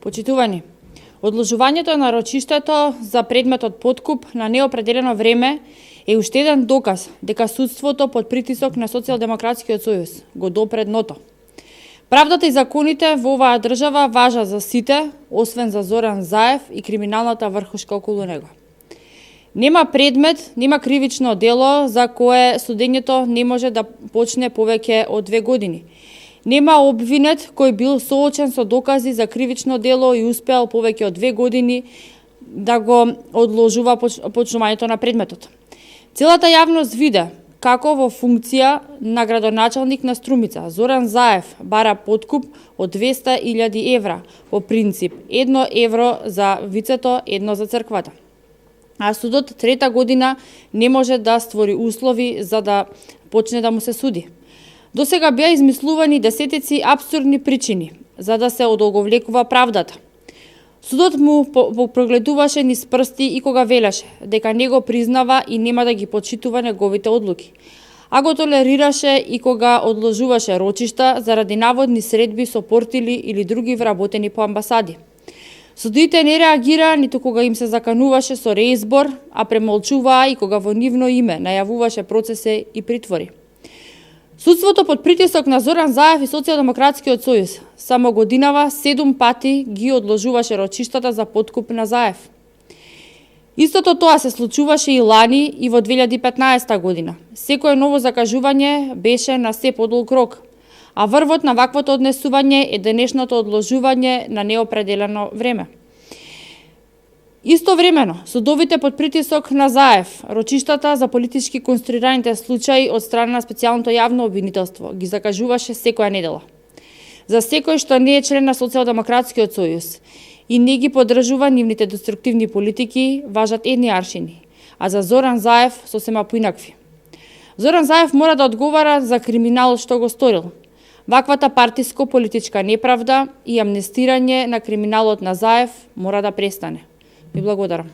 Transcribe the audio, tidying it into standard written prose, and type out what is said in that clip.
Почитувани, одложувањето на рочиштето за предметот подкуп на неопределено време е уште еден доказ дека судството под притисок на Социјалдемократскиот сојуз го допре дното. Правдата и законите во оваа држава важат за сите, освен за Зоран Заев и криминалната врхушка околу него. Нема предмет, нема кривично дело за кое судењето не може да почне повеќе од 2 години. Нема обвинет кој бил соочен со докази за кривично дело и успеал повеќе од 2 години да го одложува почнувањето на предметот. Целата јавност виде како во функција на градоначалник на Струмица Зоран Заев бара подкуп од 200.000 евра по принцип 1 евро за вицето, 1 за црквата. А судот трета година не може да створи услови за да почне да му се суди. Досега беа измислувани десетици апсурдни причини за да се одолговлекува правдата. Судот му прогледуваше низ прсти и кога велеше дека не го признава и нема да ги почитува неговите одлуки, а го толерираше и кога одложуваше рочишта заради наводни средби со портили или други вработени по амбасади. Судиите не реагира ниту кога им се закануваше со реизбор, а премолчуваа и кога во нивно име најавуваше процесе и притвори. Судството под притисок на Зоран Заев и Социјалдемократскиот сојуз само годинава 7 пати ги одложуваше рочиштата за подкуп на Заев. Истото тоа се случуваше и лани и во 2015 година. Секое ново закажување беше на се подолг рок, а врвот на ваквото однесување е денешното одложување на неопределено време. Истовремено, судовите под притисок на Заев, рочиштата за политички конструираните случаи од страна на специјалното јавно обвинителство ги закажуваше секоја недела. За секој што не е член на Социјалдемократскиот сојуз и не ги поддржува нивните деструктивни политики, важат едни аршини, а за Зоран Заев сосема поинакви. Зоран Заев мора да одговара за криминалот што го сторил. Ваквата партиско-политичка неправда и амнестирање на криминалот на Заев мора да престане. Ви благодарам.